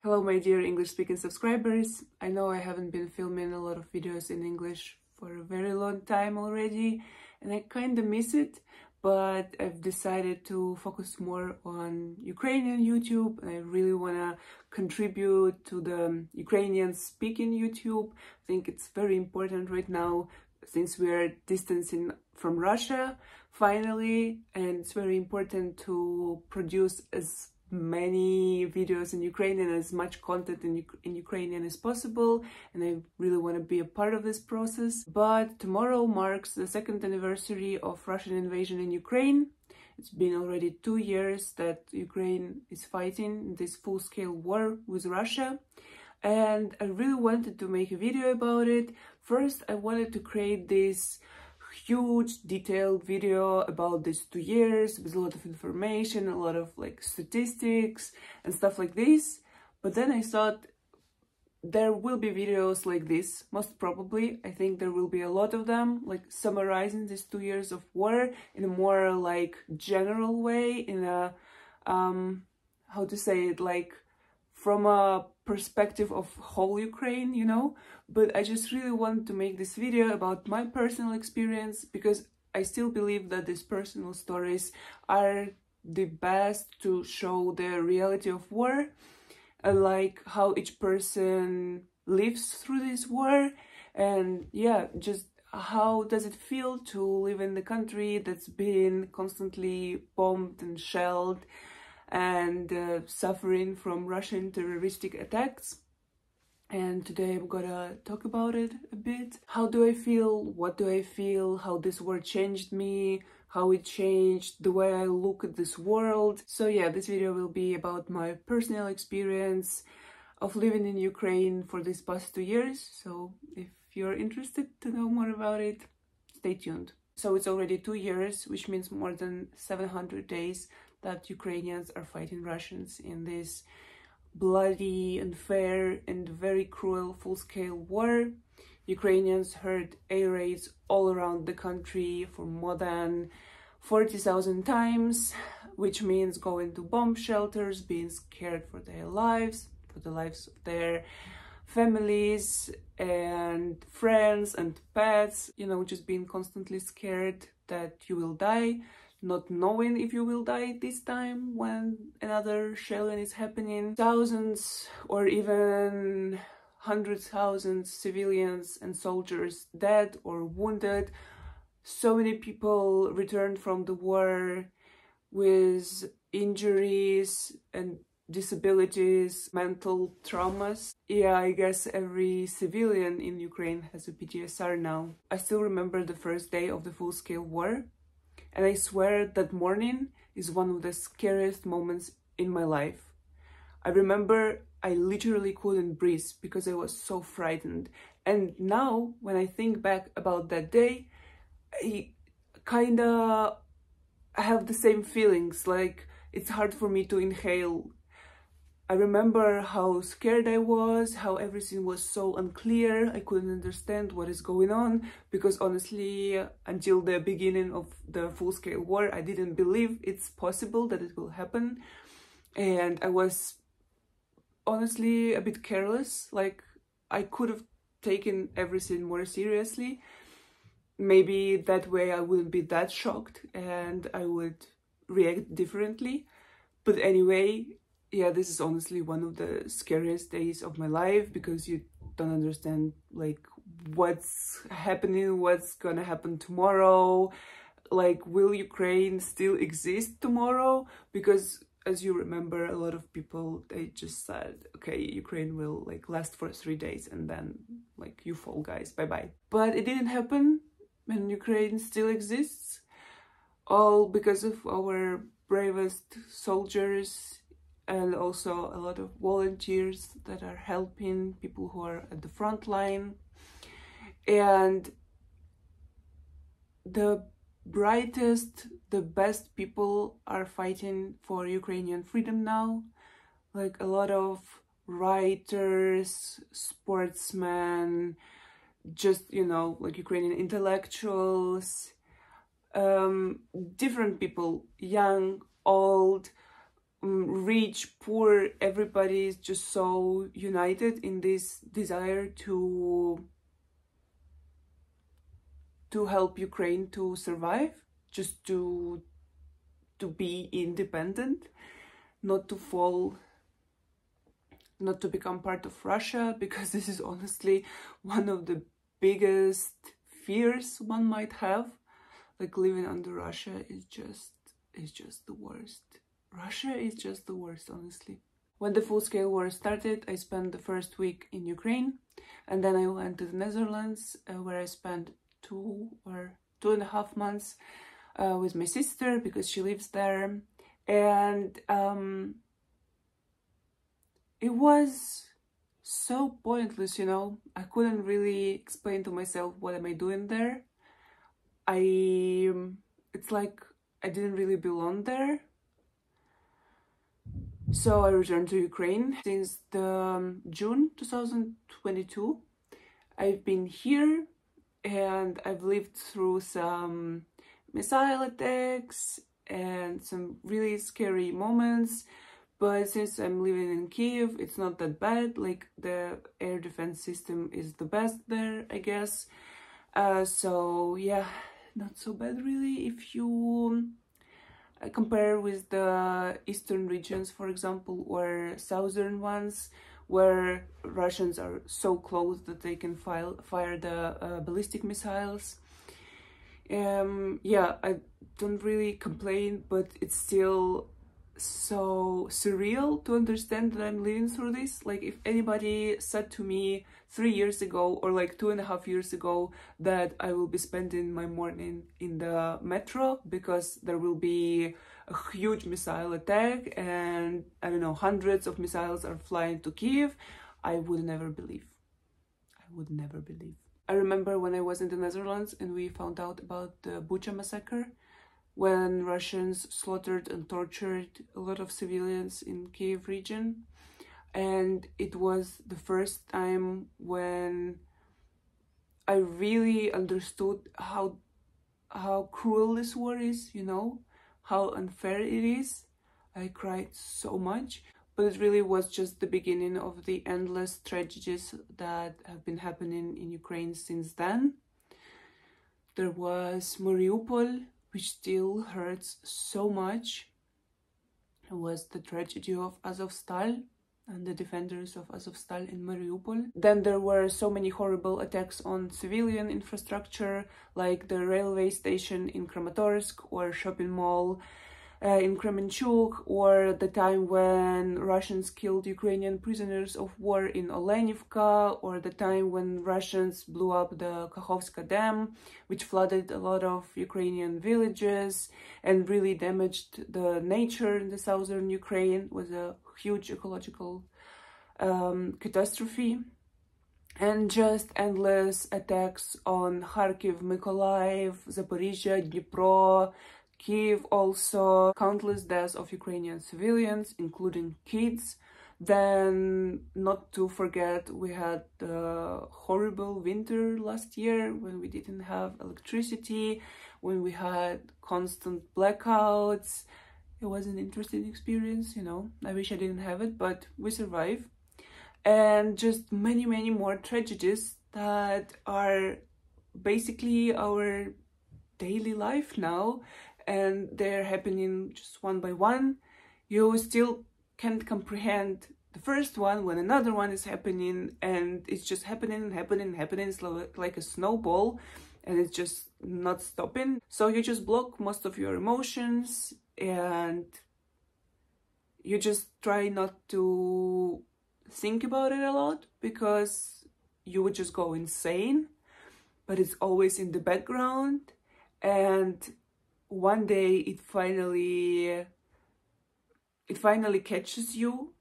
Hello my dear English speaking subscribers. I know I haven't been filming a lot of videos in English for a very long time already and I kind of miss it, but I've decided to focus more on Ukrainian YouTube and I really want to contribute to the Ukrainian speaking YouTube. I think it's very important right now since we are distancing from Russia finally, and it's very important to produce as many videos in Ukrainian, as much content in Ukrainian as possible, and I really want to be a part of this process. But tomorrow marks the second anniversary of Russian invasion in Ukraine. It's been already 2 years that Ukraine is fighting this full-scale war with Russia, and I really wanted to make a video about it. First, I wanted to create this huge detailed video about these 2 years with a lot of information, a lot of statistics and stuff like this. But then I thought there will be videos like this, most probably. I think there will be a lot of them, summarizing these 2 years of war in a more general way, in a how to say it, from a perspective of whole Ukraine, you know. But I just really want to make this video about my personal experience, because I still believe that these personal stories are the best to show the reality of war, how each person lives through this war, and yeah, just how does it feel to live in the country that's been constantly bombed and shelled and suffering from Russian terroristic attacks. And today I'm gonna talk about it a bit. How do I feel? What do I feel? How this war changed me? How it changed the way I look at this world. So yeah, this video will be about my personal experience of living in Ukraine for these past 2 years. So if you're interested to know more about it, stay tuned. So it's already 2 years, which means more than 700 days that Ukrainians are fighting Russians in this bloody, unfair and very cruel full-scale war. Ukrainians heard air raids all around the country for more than 40,000 times, which means going to bomb shelters, being scared for their lives, for the lives of their families and friends and pets, you know, just being constantly scared that you will die, not knowing if you will die this time when another shelling is happening. Thousands or even hundreds of thousands civilians and soldiers dead or wounded. So many people returned from the war with injuries and disabilities, mental traumas. Yeah, I guess every civilian in Ukraine has a PTSR now. I still remember the first day of the full-scale war, and I swear that morning is one of the scariest moments in my life. I remember I literally couldn't breathe because I was so frightened. And now, when I think back about that day, I kinda have the same feelings, it's hard for me to inhale. I remember how scared I was, how everything was so unclear. I couldn't understand what is going on, because honestly, until the beginning of the full-scale war, I didn't believe it's possible that it will happen. And I was honestly a bit careless. I could have taken everything more seriously. Maybe that way I wouldn't be that shocked and I would react differently. But anyway, yeah, this is honestly one of the scariest days of my life, because you don't understand what's happening, what's gonna happen tomorrow. Will Ukraine still exist tomorrow? Because as you remember, a lot of people, they just said, okay, Ukraine will last for 3 days and then you fall, guys, bye-bye. But it didn't happen, and Ukraine still exists, all because of our bravest soldiers and also a lot of volunteers that are helping people who are at the front line. And the brightest, the best people are fighting for Ukrainian freedom now. A lot of writers, sportsmen, just, you know, Ukrainian intellectuals, different people, young, old, rich, poor, everybody is just so united in this desire to help Ukraine to survive, just to be independent, not to fall, not to become part of Russia, because this is honestly one of the biggest fears one might have. Like, living under Russia is just the worst. Russia is just the worst, honestly. When the full-scale war started, I spent the first week in Ukraine, and then I went to the Netherlands, where I spent 2.5 months with my sister, because she lives there. And it was so pointless, you know. I couldn't really explain to myself what am I doing there. It's like I didn't really belong there. So I returned to Ukraine. Since the June 2022, I've been here, and I've lived through some missile attacks and some really scary moments. But since I'm living in Kiev, it's not that bad. Like, the air defense system is the best there, I guess. So yeah, not so bad really if you compare with the eastern regions, for example, or southern ones, where Russians are so close that they can fire the ballistic missiles. Yeah, I don't really complain, but it's still so surreal to understand that I'm living through this. Like, if anybody said to me 3 years ago, or like 2.5 years ago, that I will be spending my morning in the metro because there will be a huge missile attack and, I don't know, hundreds of missiles are flying to Kiev, I would never believe. I would never believe. I remember when I was in the Netherlands and we found out about the Bucha massacre, when Russians slaughtered and tortured a lot of civilians in Kiev region. And it was the first time when I really understood how cruel this war is, you know, how unfair it is. I cried so much, but it really was just the beginning of the endless tragedies that have been happening in Ukraine since then. There was Mariupol, which still hurts so much. It was the tragedy of Azovstal and the defenders of Azovstal in Mariupol. Then there were so many horrible attacks on civilian infrastructure, like the railway station in Kramatorsk or shopping mall in Kremenchuk, or the time when Russians killed Ukrainian prisoners of war in Olenivka, or the time when Russians blew up the Kakhovska Dam, which flooded a lot of Ukrainian villages and really damaged the nature in the southern Ukraine. It was a huge ecological catastrophe. And just endless attacks on Kharkiv, Mykolaiv, Zaporizhia, Dnipro, Kiev, also countless deaths of Ukrainian civilians, including kids. Then, not to forget, we had the horrible winter last year when we didn't have electricity, when we had constant blackouts. It was an interesting experience, you know. I wish I didn't have it, but we survived. And just many, many more tragedies that are basically our daily life now. And they're happening just one by one. You still can't comprehend the first one when another one is happening, and it's just happening and happening and happening. It's like a snowball, and it's just not stopping. So you just block most of your emotions, and you just try not to think about it a lot, because you would just go insane. But it's always in the background, and one day it finally catches you,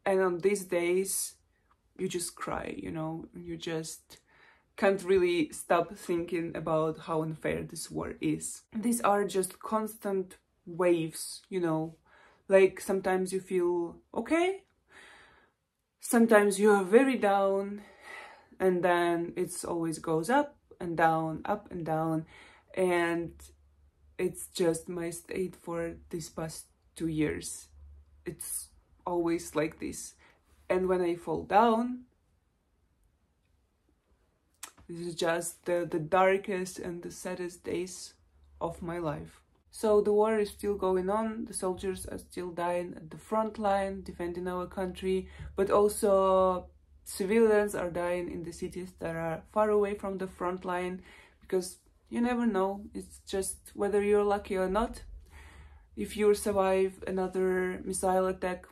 and on these days you just cry, you know. You just can't really stop thinking about how unfair this war is. These are just constant waves, you know. Like, sometimes you feel okay, sometimes you are very down, and then it's always goes up and down, and it's just my state for these past 2 years. It's always like this. And when I fall down, this is just the darkest and the saddest days of my life. So the war is still going on, the soldiers are still dying at the front line, defending our country, but also civilians are dying in the cities that are far away from the front line, because you never know, it's just whether you're lucky or not, if you survive another missile attack.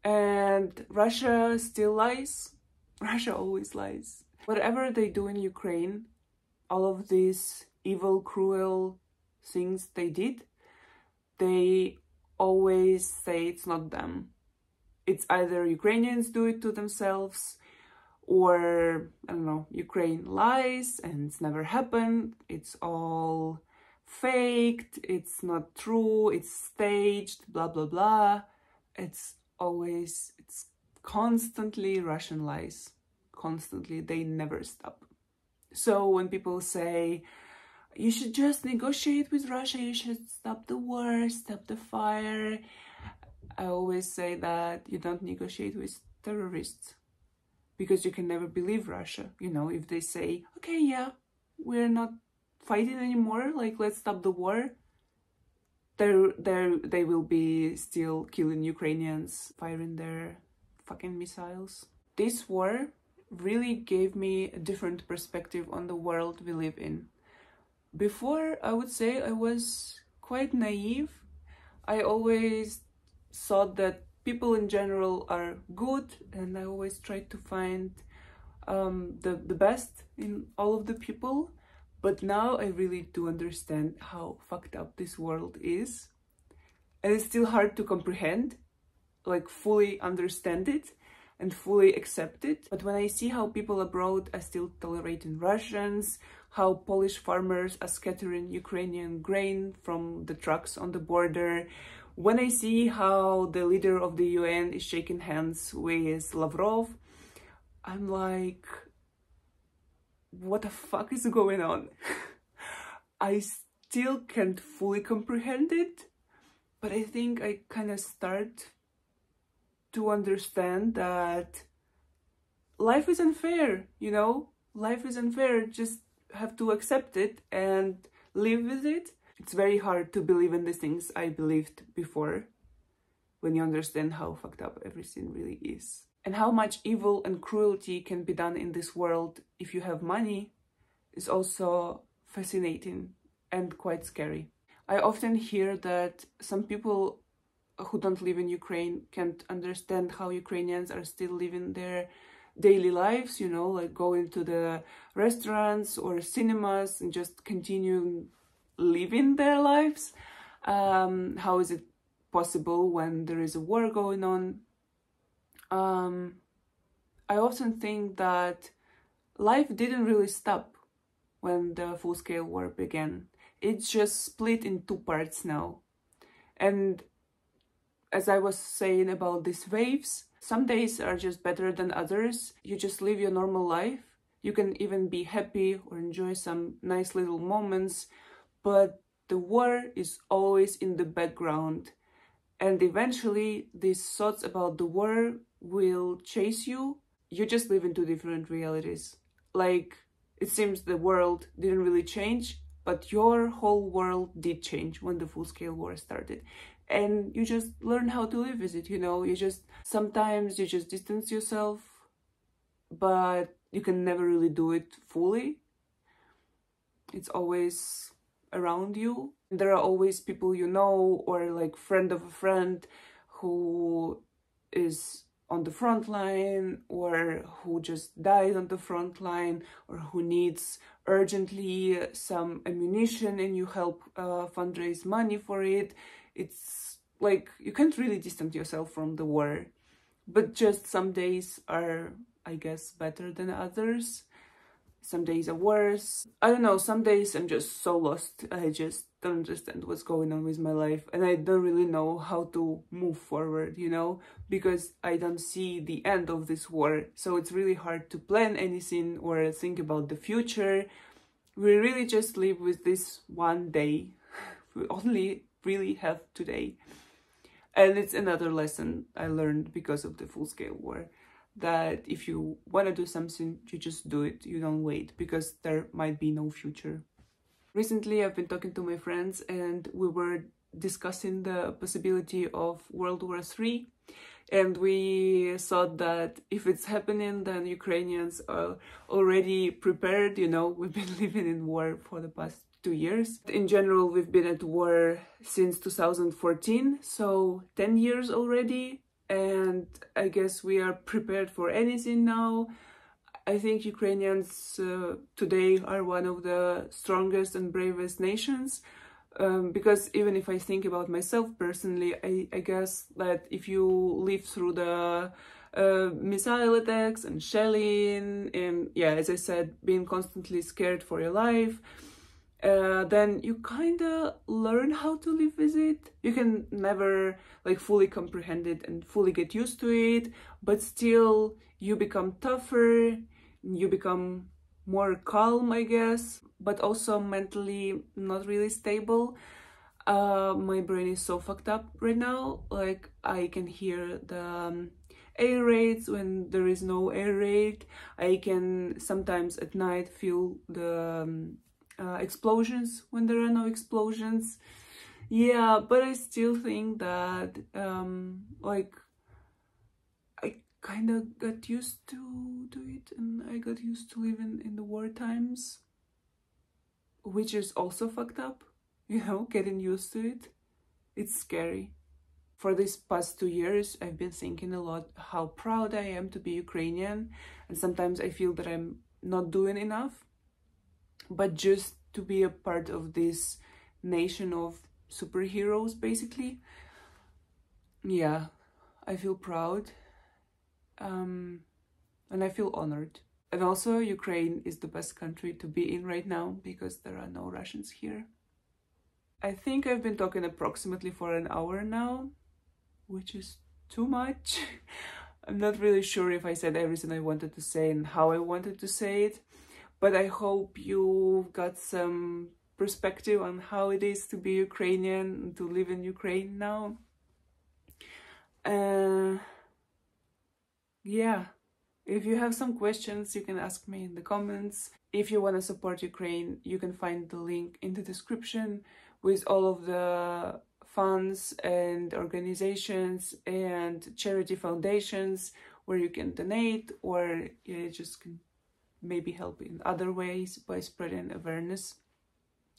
And Russia still lies. Russia always lies. Whatever they do in Ukraine, all of these evil, cruel things they did, they always say it's not them. It's either Ukrainians do it to themselves, or, I don't know, Ukraine lies and it's never happened, it's all faked, it's not true, it's staged, blah, blah, blah. It's constantly Russian lies. Constantly, they never stop. So when people say, you should just negotiate with Russia, you should stop the war, stop the fire, I always say that you don't negotiate with terrorists, because you can never believe Russia. You know, if they say, okay, yeah, we're not fighting anymore, like, let's stop the war, they will be still killing Ukrainians, firing their fucking missiles. This war really gave me a different perspective on the world we live in. Before, I would say I was quite naive. I always thought that people in general are good, and I always tried to find the best in all of the people. But now I really do understand how fucked up this world is. And it's still hard to comprehend, like fully understand it and fully accept it. But when I see how people abroad are still tolerating Russians, how Polish farmers are scattering Ukrainian grain from the trucks on the border, when I see how the leader of the UN is shaking hands with Lavrov, I'm like, what the fuck is going on? I still can't fully comprehend it, but I think I kind of start to understand that life is unfair, you know? Life is unfair, just have to accept it and live with it. It's very hard to believe in the things I believed before, when you understand how fucked up everything really is. And how much evil and cruelty can be done in this world if you have money is also fascinating and quite scary. I often hear that some people who don't live in Ukraine can't understand how Ukrainians are still living their daily lives, you know, like going to the restaurants or cinemas and just continue living their lives. How is it possible when there is a war going on? I often think that life didn't really stop when the full-scale war began. It's just split in two parts now. And as I was saying about these waves, some days are just better than others. You just live your normal life. You can even be happy or enjoy some nice little moments, but the war is always in the background. And eventually, these thoughts about the war will chase you. You just live in two different realities. Like, it seems the world didn't really change, but your whole world did change when the full-scale war started. And you just learn how to live with it, you know? Sometimes you just distance yourself, but you can never really do it fully. It's always around you. There are always people you know, or like friend of a friend who is on the front line, or who just died on the front line, or who needs urgently some ammunition and you help fundraise money for it. It's like you can't really distance yourself from the war, but just some days are, I guess, better than others. Some days are worse. I don't know, some days I'm just so lost. I just don't understand what's going on with my life, and I don't really know how to move forward, you know, because I don't see the end of this war. So it's really hard to plan anything or think about the future. We really just live with this one day. We only really have today. And it's another lesson I learned because of the full-scale war, that if you want to do something, you just do it. You don't wait, because there might be no future. Recently, I've been talking to my friends and we were discussing the possibility of World War III. And we thought that if it's happening, then Ukrainians are already prepared. You know, we've been living in war for the past 2 years. In general, we've been at war since 2014, so 10 years already. And I guess we are prepared for anything now. I think Ukrainians today are one of the strongest and bravest nations. Because even if I think about myself personally, I guess that if you live through the missile attacks and shelling and, yeah, as I said, being constantly scared for your life, then you kind of learn how to live with it. You can never like fully comprehend it and fully get used to it, but still you become tougher, you become more calm, I guess, but also mentally not really stable. My brain is so fucked up right now. Like, I can hear the air raids when there is no air raid. I can sometimes at night feel the explosions when there are no explosions. Yeah, but I still think that like, I kind of got used to it, and I got used to living in the war times, which is also fucked up, you know, getting used to it. It's scary. For these past 2 years, I've been thinking a lot how proud I am to be Ukrainian, and sometimes I feel that I'm not doing enough. But just to be a part of this nation of superheroes, basically, yeah, I feel proud. And I feel honored. And also, Ukraine is the best country to be in right now because there are no Russians here. I think I've been talking approximately for an hour now, which is too much. I'm not really sure if I said everything I wanted to say and how I wanted to say it, but I hope you got some perspective on how it is to be Ukrainian and to live in Ukraine now. Yeah, if you have some questions, you can ask me in the comments. If you want to support Ukraine, you can find the link in the description with all of the funds and organizations and charity foundations where you can donate, or you just can maybe help in other ways by spreading awareness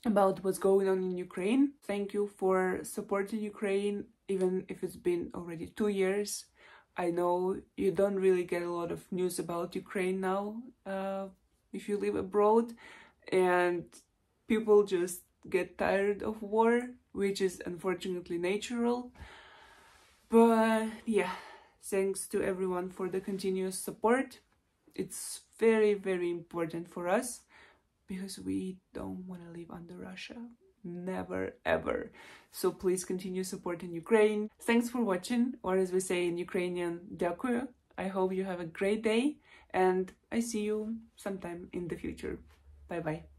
about what's going on in Ukraine. Thank you for supporting Ukraine, even if it's been already 2 years. I know you don't really get a lot of news about Ukraine now if you live abroad, and people just get tired of war, which is unfortunately natural. But yeah, thanks to everyone for the continuous support. It's very, very important for us because we don't want to live under Russia. Never, ever. So please continue supporting Ukraine. Thanks for watching, or as we say in Ukrainian, дякую. I hope you have a great day, and I see you sometime in the future. Bye-bye.